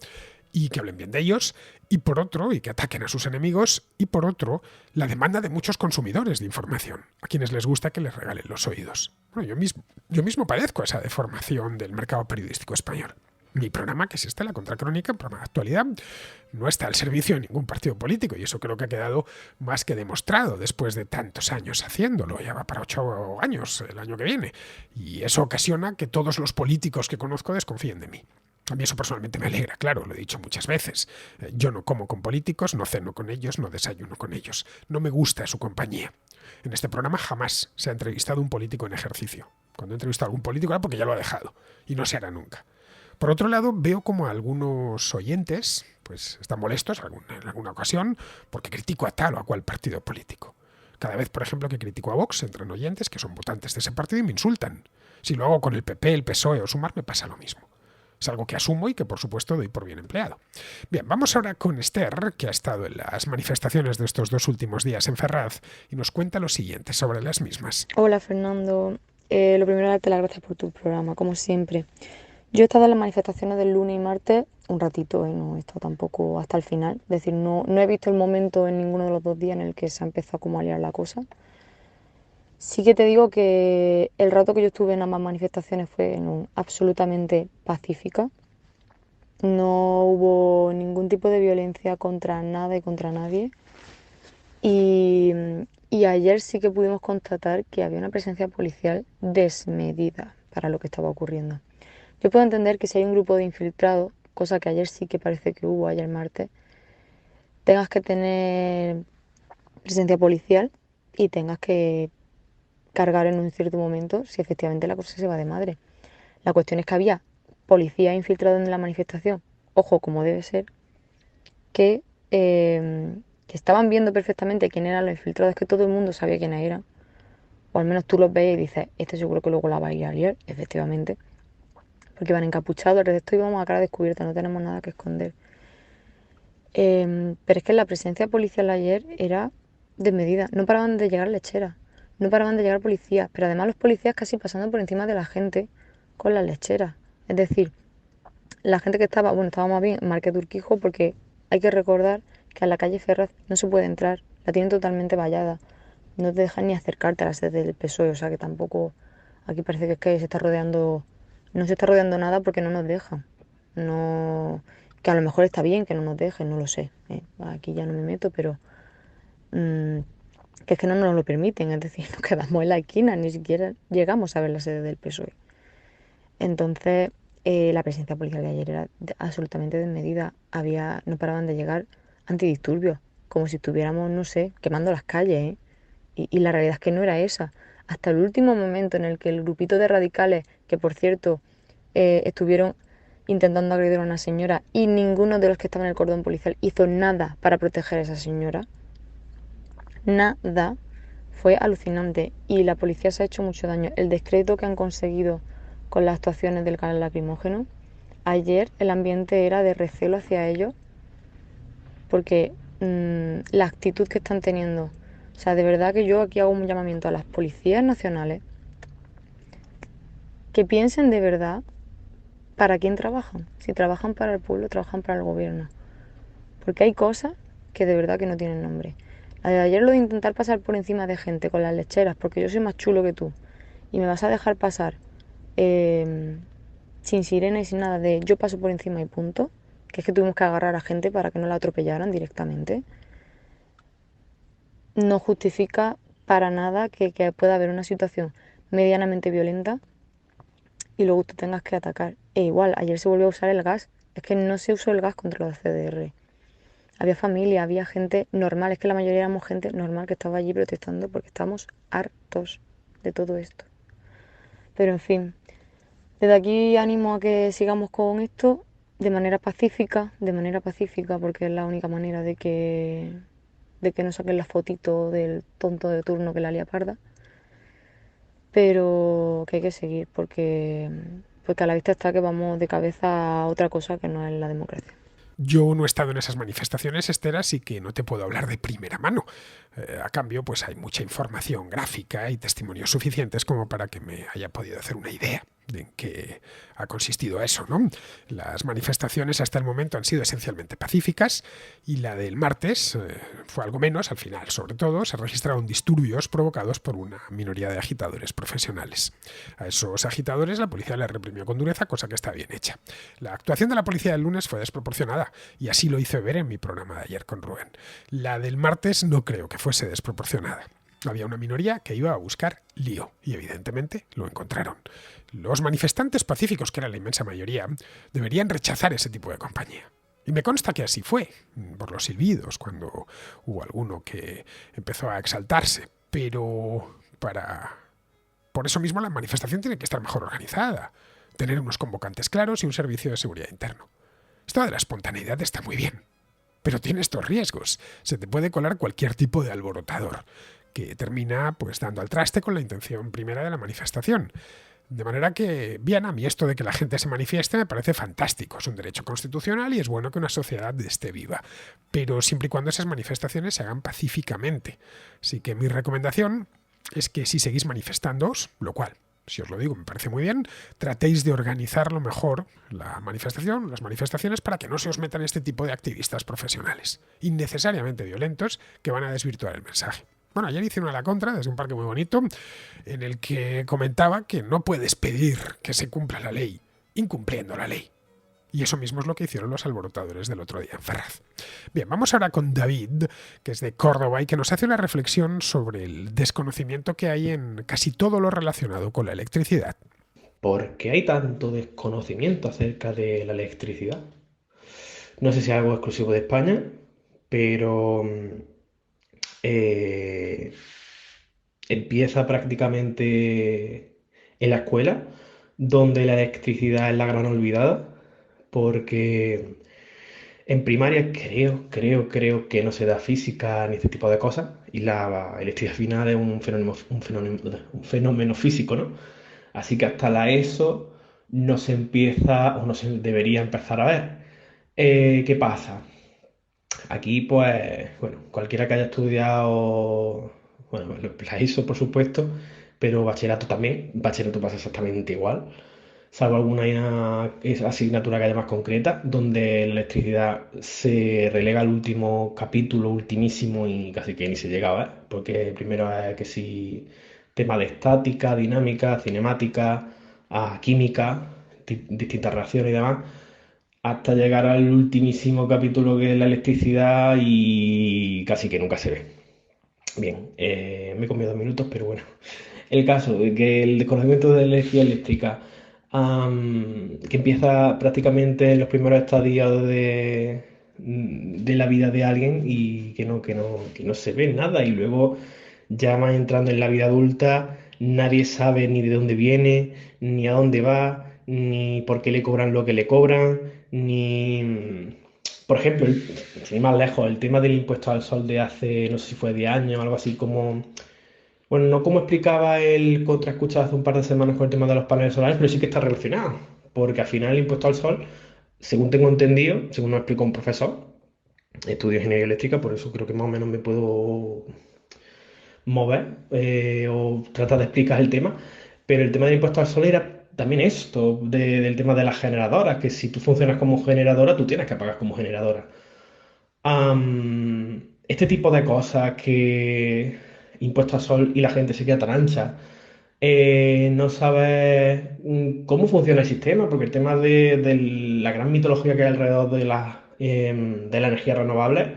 y que hablen bien de ellos, y por otro, y que ataquen a sus enemigos, y por otro, la demanda de muchos consumidores de información, a quienes les gusta que les regalen los oídos. Bueno, yo mismo padezco esa deformación del mercado periodístico español. Mi programa, que es La Contracrónica, un programa de actualidad, no está al servicio de ningún partido político, y eso creo que ha quedado más que demostrado después de tantos años haciéndolo. Ya va para 8 años el año que viene, y eso ocasiona que todos los políticos que conozco desconfíen de mí. A mí eso personalmente me alegra, claro, lo he dicho muchas veces. Yo no como con políticos, no ceno con ellos, no desayuno con ellos. No me gusta su compañía. En este programa jamás se ha entrevistado un político en ejercicio. Cuando he entrevistado a algún político era porque ya lo ha dejado, y no se hará nunca. Por otro lado, veo como algunos oyentes pues están molestos en alguna ocasión porque critico a tal o a cual partido político. Cada vez, por ejemplo, que critico a Vox, entran oyentes que son votantes de ese partido y me insultan. Si lo hago con el PP, el PSOE o Sumar, me pasa lo mismo. Es algo que asumo y que, por supuesto, doy por bien empleado. Bien, vamos ahora con Esther, que ha estado en las manifestaciones de estos 2 últimos días en Ferraz, y nos cuenta lo siguiente sobre las mismas. Hola Fernando, lo primero darte las gracias por tu programa, como siempre. Yo he estado en las manifestaciones del lunes y martes un ratito, no he estado tampoco hasta el final, es decir, no he visto el momento en ninguno de los 2 días en el que se ha empezado como a liar la cosa. Sí que te digo que el rato que yo estuve en ambas manifestaciones fue absolutamente pacífica. No hubo ningún tipo de violencia contra nada y contra nadie. Y, y ayer sí que pudimos constatar que había una presencia policial desmedida para lo que estaba ocurriendo. Yo puedo entender que si hay un grupo de infiltrados, cosa que ayer sí que parece que hubo, ayer martes, tengas que tener presencia policial y tengas que cargar en un cierto momento si efectivamente la cosa se va de madre. La cuestión es que había policía infiltrado en la manifestación, ojo, como debe ser, que estaban viendo perfectamente quién eran los infiltrados, que todo el mundo sabía quiénes eran, o al menos tú los ves y dices, este seguro que luego la va a ir a liar, efectivamente, porque iban encapuchados, el resto íbamos a cara descubierta, no tenemos nada que esconder. Pero es que la presencia policial ayer era desmedida, no paraban de llegar lecheras, no paraban de llegar policías, pero además los policías casi pasando por encima de la gente con las lecheras. Es decir, la gente que estaba, bueno, estaba más bien en Marqués de Urquijo, porque hay que recordar que a la calle Ferraz no se puede entrar, la tienen totalmente vallada, no te dejan ni acercarte a la sede del PSOE, o sea que tampoco, aquí parece que es que se está rodeando, no se está rodeando nada porque no nos dejan, no, que a lo mejor está bien que no nos dejen, no lo sé, aquí ya no me meto, pero que es que no nos lo permiten, es decir, nos quedamos en la esquina, ni siquiera llegamos a ver la sede del PSOE. Entonces, la presencia policial de ayer era absolutamente desmedida. No paraban de llegar antidisturbios, como si estuviéramos, no sé, quemando las calles, ¿eh? Y la realidad es que no era esa. Hasta el último momento en el que el grupito de radicales, que por cierto estuvieron intentando agredir a una señora y ninguno de los que estaban en el cordón policial hizo nada para proteger a esa señora, nada, fue alucinante y la policía se ha hecho mucho daño. El descrédito que han conseguido con las actuaciones del gas lacrimógeno ayer el ambiente era de recelo hacia ellos porque la actitud que están teniendo, o sea, de verdad que yo aquí hago un llamamiento a las policías nacionales que piensen de verdad para quién trabajan. Si trabajan para el pueblo, trabajan para el gobierno. Porque hay cosas que de verdad que no tienen nombre. La de ayer, lo de intentar pasar por encima de gente con las lecheras, porque yo soy más chulo que tú, y me vas a dejar pasar sin sirena y sin nada de yo paso por encima y punto, que es que tuvimos que agarrar a gente para que no la atropellaran directamente, no justifica para nada que pueda haber una situación medianamente violenta y luego tú tengas que atacar. E igual, ayer se volvió a usar el gas. Es que no se usó el gas contra los CDR. Había familia, había gente normal. Es que la mayoría éramos gente normal que estaba allí protestando porque estamos hartos de todo esto. Pero en fin, desde aquí animo a que sigamos con esto de manera pacífica, porque es la única manera de que no saquen la fotito del tonto de turno que la lía parda. Pero que hay que seguir porque a la vista está que vamos de cabeza a otra cosa que no es la democracia. Yo no he estado en esas manifestaciones, Esther, así que no te puedo hablar de primera mano. A cambio, pues hay mucha información gráfica y testimonios suficientes como para que me haya podido hacer una idea de en qué ha consistido eso, ¿no? Las manifestaciones hasta el momento han sido esencialmente pacíficas y la del martes fue algo menos. Al final, sobre todo, se registraron disturbios provocados por una minoría de agitadores profesionales. A esos agitadores la policía les reprimió con dureza, cosa que está bien hecha. La actuación de la policía del lunes fue desproporcionada y así lo hice ver en mi programa de ayer con Rubén. La del martes no creo que fuese desproporcionada. Había una minoría que iba a buscar lío y evidentemente lo encontraron. Los manifestantes pacíficos, que era la inmensa mayoría, deberían rechazar ese tipo de compañía. Y me consta que así fue, por los silbidos, cuando hubo alguno que empezó a exaltarse. Pero por eso mismo la manifestación tiene que estar mejor organizada, tener unos convocantes claros y un servicio de seguridad interno. Esto de la espontaneidad está muy bien, pero tiene estos riesgos. Se te puede colar cualquier tipo de alborotador, que termina pues dando al traste con la intención primera de la manifestación. De manera que, bien, a mí esto de que la gente se manifieste me parece fantástico, es un derecho constitucional y es bueno que una sociedad esté viva, pero siempre y cuando esas manifestaciones se hagan pacíficamente. Así que mi recomendación es que si seguís manifestándoos, lo cual, si os lo digo, me parece muy bien, tratéis de organizarlo mejor, la manifestación, las manifestaciones, para que no se os metan este tipo de activistas profesionales, innecesariamente violentos, que van a desvirtuar el mensaje. Bueno, ayer hice una a la contra desde un parque muy bonito en el que comentaba que no puedes pedir que se cumpla la ley incumpliendo la ley. Y eso mismo es lo que hicieron los alborotadores del otro día en Ferraz. Bien, vamos ahora con David, que es de Córdoba y que nos hace una reflexión sobre el desconocimiento que hay en casi todo lo relacionado con la electricidad. ¿Por qué hay tanto desconocimiento acerca de la electricidad? No sé si es algo exclusivo de España, pero empieza prácticamente en la escuela, donde la electricidad es la gran olvidada, porque en primaria creo que no se da física ni este tipo de cosas, y la electricidad final es un fenómeno físico, ¿no? Así que hasta la ESO no se empieza o no se debería empezar a ver. ¿Qué pasa? Aquí, pues, bueno, cualquiera que haya estudiado, bueno, la ESO, por supuesto, pero bachillerato también, bachillerato pasa exactamente igual, salvo alguna asignatura que haya más concreta, donde la electricidad se relega al último capítulo, ultimísimo, y casi que ni se llega a ver, porque primero es que si tema de estática, dinámica, cinemática, química, distintas reacciones y demás, hasta llegar al ultimísimo capítulo que es la electricidad y casi que nunca se ve. Bien, me he comido 2 minutos, pero bueno. El caso de que el desconocimiento de la energía eléctrica, que empieza prácticamente en los primeros estadios de la vida de alguien y que no se ve nada, y luego ya más entrando en la vida adulta, nadie sabe ni de dónde viene, ni a dónde va, ni por qué le cobran lo que le cobran, ni... Por ejemplo, sin ir más lejos, el tema del impuesto al sol de hace, no sé si fue 10 años o algo así, como... Bueno, no como explicaba el Contraescucha hace un par de semanas con el tema de los paneles solares, pero sí que está relacionado. porque al final el impuesto al sol, según tengo entendido, según me explicó un profesor, estudio ingeniería eléctrica, por eso creo que más o menos me puedo mover o tratar de explicar el tema, pero el tema del impuesto al sol era también esto, del tema de las generadoras, que si tú funcionas como generadora, tú tienes que pagar como generadora. Este tipo de cosas que impuesto al sol y la gente se queda tan ancha, no sabe cómo funciona el sistema, porque el tema de la gran mitología que hay alrededor de la energía renovable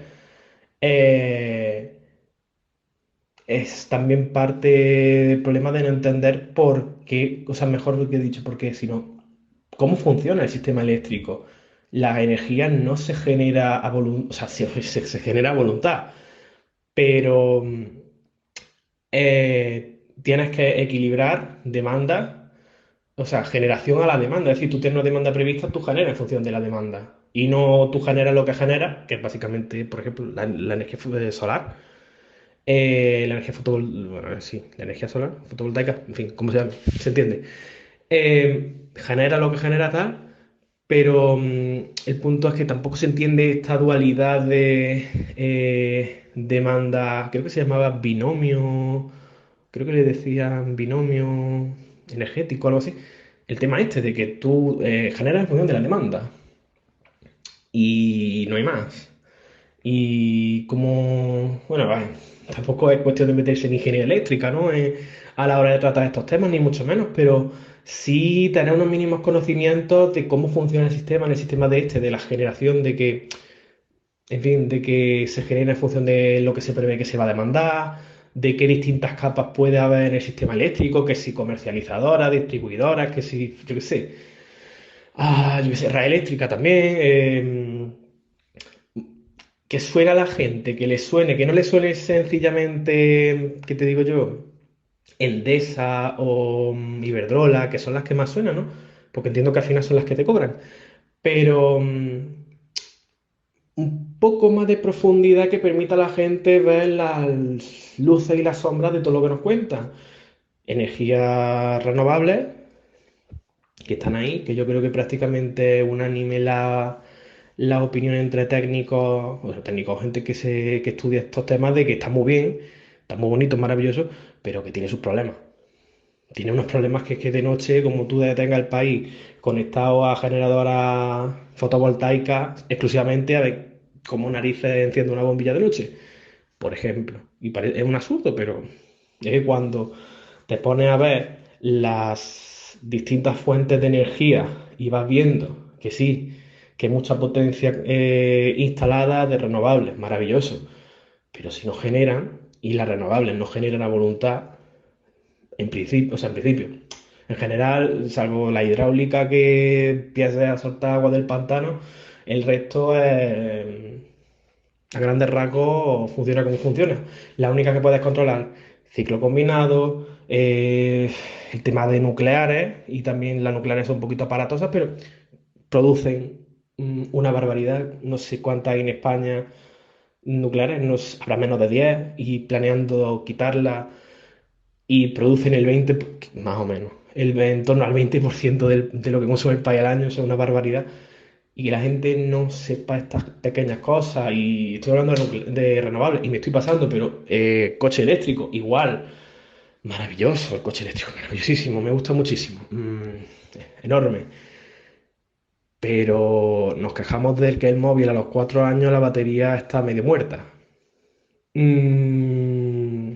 eh, es también parte del problema de no entender por qué, o sea, mejor lo que he dicho, porque sino cómo funciona el sistema eléctrico. La energía no se genera a voluntad, o sea, se genera a voluntad, pero tienes que equilibrar demanda, o sea, generación a la demanda. Es decir, tú tienes una demanda prevista, tú generas en función de la demanda. Y no tú generas lo que generas, que es básicamente, por ejemplo, la energía solar. La energía bueno, sí, la energía solar, fotovoltaica, en fin, como se entiende. Genera lo que genera tal, pero el punto es que tampoco se entiende esta dualidad de demanda, creo que se llamaba binomio, creo que le decían binomio energético o algo así. El tema este de que tú generas en función de la demanda y no hay más. Y como, bueno, vale, tampoco es cuestión de meterse en ingeniería eléctrica, ¿no? A la hora de tratar estos temas, ni mucho menos, pero sí tener unos mínimos conocimientos de cómo funciona el sistema, en el sistema de la generación, de que, en fin, de que se genera en función de lo que se prevé que se va a demandar, de qué distintas capas puede haber en el sistema eléctrico, que si comercializadoras, distribuidoras, que si, yo qué sé, red eléctrica también. Que suene a la gente, que le suene, que no le suene sencillamente, ¿qué te digo yo? Endesa o Iberdrola, que son las que más suenan, ¿no? Porque entiendo que al final son las que te cobran. Pero un poco más de profundidad que permita a la gente ver las luces y las sombras de todo lo que nos cuentan. Energías renovables, que están ahí, que yo creo que prácticamente unánime la opinión entre técnicos, o sea, técnicos, gente que estudia estos temas, de que está muy bien, está muy bonito, maravilloso, pero que tiene sus problemas. Tiene unos problemas que es que de noche, como tú tengas el país conectado a generadoras fotovoltaicas exclusivamente, a ver cómo narices enciende una bombilla de noche, por ejemplo. Y es un absurdo, pero es que cuando te pones a ver las distintas fuentes de energía y vas viendo que sí, que hay mucha potencia instalada de renovables, maravilloso, pero si no generan y las renovables no generan a voluntad, en principio, o sea, en principio, en general, salvo la hidráulica que empieza a soltar agua del pantano, el resto a grandes rasgos funciona como funciona. La única que puedes controlar, ciclo combinado, el tema de nucleares, y también las nucleares son un poquito aparatosas, pero producen una barbaridad. No sé cuántas hay en España nucleares, no habrá menos de 10 y planeando quitarlas y producen el 20, más o menos, en torno al 20% de lo que consume el país al año, eso es una barbaridad. Y que la gente no sepa estas pequeñas cosas, y estoy hablando de renovables y me estoy pasando, pero coche eléctrico, igual, maravilloso el coche eléctrico, maravillosísimo, me gusta muchísimo, enorme. Pero nos quejamos de que el móvil a los 4 años la batería está medio muerta. Mm,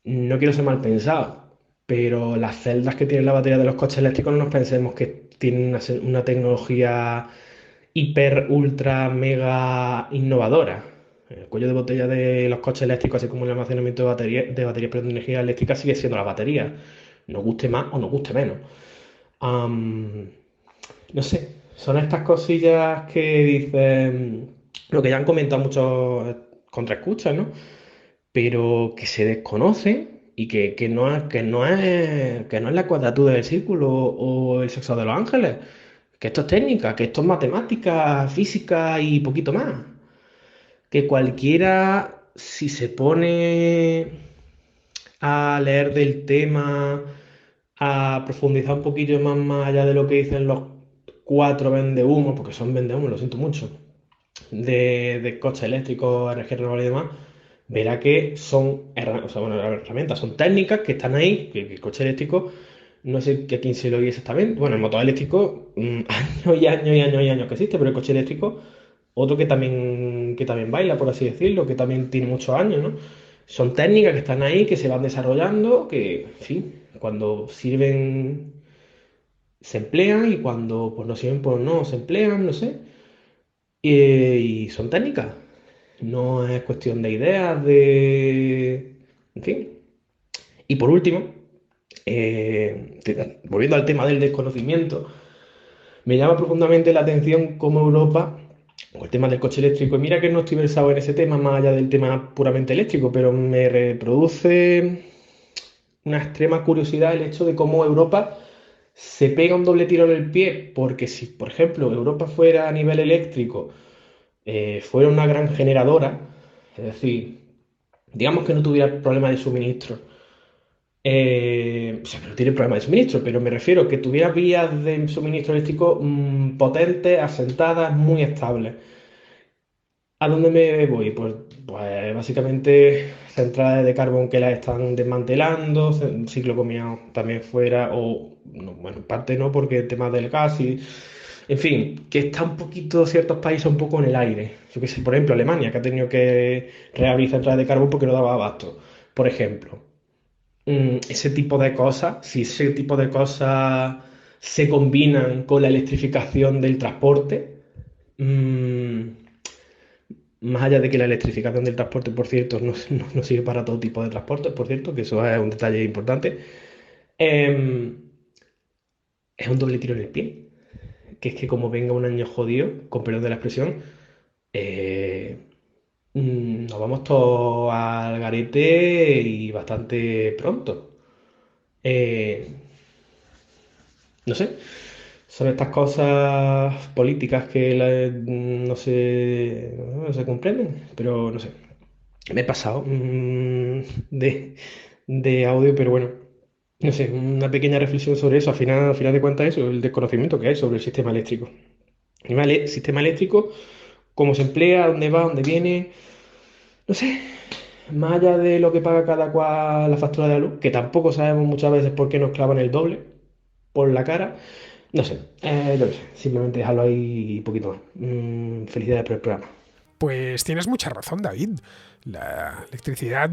no quiero ser mal pensado, pero las celdas que tiene la batería de los coches eléctricos no nos pensemos que tienen una tecnología hiper, ultra, mega innovadora. El cuello de botella de los coches eléctricos, así como el almacenamiento de baterías, pero de energía eléctrica, sigue siendo la batería. Nos guste más o nos guste menos. Am, no sé, son estas cosillas que dicen, lo que ya han comentado muchos contraescuchas, ¿no? Pero que se desconoce y que no es la cuadratura del círculo o el sexo de los ángeles, que esto es técnica, que esto es matemática, física y poquito más. Que cualquiera, si se pone a leer del tema, a profundizar un poquillo más allá de lo que dicen los cuatro vendehumos, porque son vendehumos, lo siento mucho, de coches eléctricos, energía renovable y demás, verá que son herramientas, son técnicas que están ahí, que el coche eléctrico, no sé a quién se lo oye exactamente, bueno, el motor eléctrico, años y años y años y años que existe, pero el coche eléctrico, otro que también baila, por así decirlo, que también tiene muchos años, ¿no? Son técnicas que están ahí, que se van desarrollando, que, en fin, cuando sirven se emplean y cuando pues, no sirven, pues no se emplean, no sé. Y son técnicas. No es cuestión de ideas, de... En fin. Y por último, volviendo al tema del desconocimiento, me llama profundamente la atención cómo Europa, o el tema del coche eléctrico, y mira que no estoy versado en ese tema más allá del tema puramente eléctrico, pero me reproduce una extrema curiosidad el hecho de cómo Europa se pega un doble tiro en el pie, porque si, por ejemplo, Europa fuera a nivel eléctrico, fuera una gran generadora, es decir, digamos que no tuviera problema de suministro, o sea, que no tiene problema de suministro, pero me refiero a que tuviera vías de suministro eléctrico potentes, asentadas, muy estables. ¿A dónde me voy? Pues básicamente centrales de carbón que las están desmantelando, ciclo combinado también fuera, o no, bueno, en parte no, porque el tema del gas y. En fin, que está un poquito, ciertos países un poco en el aire. Yo qué sé, por ejemplo, Alemania, que ha tenido que reabrir centrales de carbón porque no daba abasto. Por ejemplo, ese tipo de cosas, si ese tipo de cosas se combinan con la electrificación del transporte, mm, más allá de que la electrificación del transporte, por cierto, no sirve para todo tipo de transporte, por cierto, que eso es un detalle importante, eh, es un doble tiro en el pie. Que es que como venga un año jodido, con perdón de la expresión, eh, nos vamos todos al garete y bastante pronto. Eh, no sé, son estas cosas políticas que no se comprenden, pero no sé. Me he pasado de audio, pero bueno, no sé, una pequeña reflexión sobre eso. Al final de cuentas, eso, el desconocimiento que hay sobre el sistema eléctrico. El sistema eléctrico, cómo se emplea, dónde va, dónde viene, no sé, más allá de lo que paga cada cual la factura de la luz, que tampoco sabemos muchas veces por qué nos clavan el doble por la cara, no sé, yo qué sé, simplemente dejarlo ahí un poquito más. Felicidades por el programa. Pues tienes mucha razón, David. La electricidad,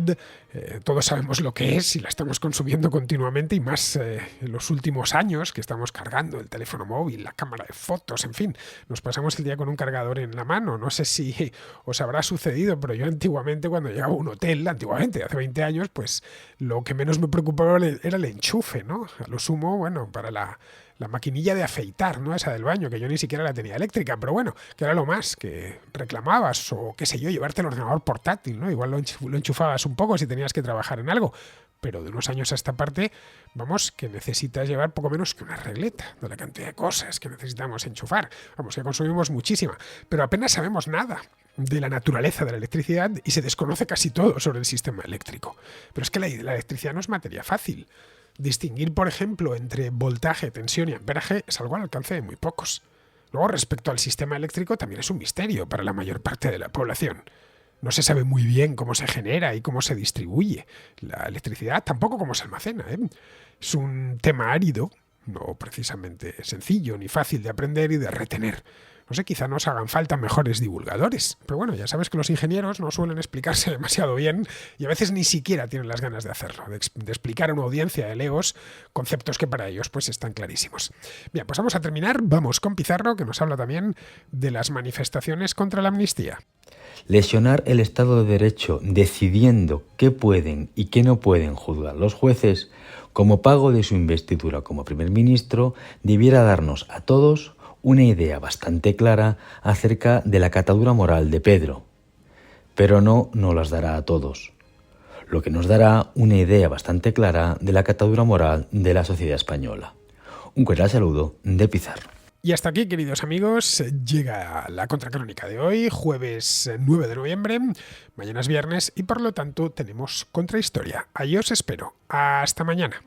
todos sabemos lo que es y la estamos consumiendo continuamente y más en los últimos años que estamos cargando el teléfono móvil, la cámara de fotos, en fin, nos pasamos el día con un cargador en la mano. No sé si os habrá sucedido, pero yo antiguamente cuando llegaba a un hotel, hace 20 años, pues lo que menos me preocupaba era el enchufe, ¿no? A lo sumo, bueno, para la maquinilla de afeitar, ¿no? Esa del baño, que yo ni siquiera la tenía eléctrica, pero bueno, que era lo más que reclamabas, o qué sé yo, llevarte el ordenador portátil, ¿no? Igual lo enchufabas un poco si tenías que trabajar en algo, pero de unos años a esta parte, vamos, que necesitas llevar poco menos que una regleta de la cantidad de cosas que necesitamos enchufar. Vamos, que consumimos muchísima, pero apenas sabemos nada de la naturaleza de la electricidad y se desconoce casi todo sobre el sistema eléctrico. Pero es que la electricidad no es materia fácil. Distinguir, por ejemplo, entre voltaje, tensión y amperaje es algo al alcance de muy pocos. Luego, respecto al sistema eléctrico, también es un misterio para la mayor parte de la población. No se sabe muy bien cómo se genera y cómo se distribuye la electricidad, tampoco cómo se almacena, ¿eh? Es un tema árido, no precisamente sencillo ni fácil de aprender y de retener. No sé, quizá nos hagan falta mejores divulgadores, pero bueno, ya sabes que los ingenieros no suelen explicarse demasiado bien y a veces ni siquiera tienen las ganas de hacerlo, de explicar a una audiencia de leos conceptos que para ellos pues están clarísimos. Bien, pues vamos a terminar, vamos con Pizarro, que nos habla también de las manifestaciones contra la amnistía. Lesionar el Estado de Derecho decidiendo qué pueden y qué no pueden juzgar los jueces, como pago de su investidura como primer ministro, debiera darnos a todos una idea bastante clara acerca de la catadura moral de Pedro, pero no nos las dará a todos, lo que nos dará una idea bastante clara de la catadura moral de la sociedad española. Un cordial saludo de Pizarro. Y hasta aquí, queridos amigos, llega la contracrónica de hoy, jueves 9 de noviembre, mañana es viernes y por lo tanto tenemos contrahistoria. Ahí os espero. Hasta mañana.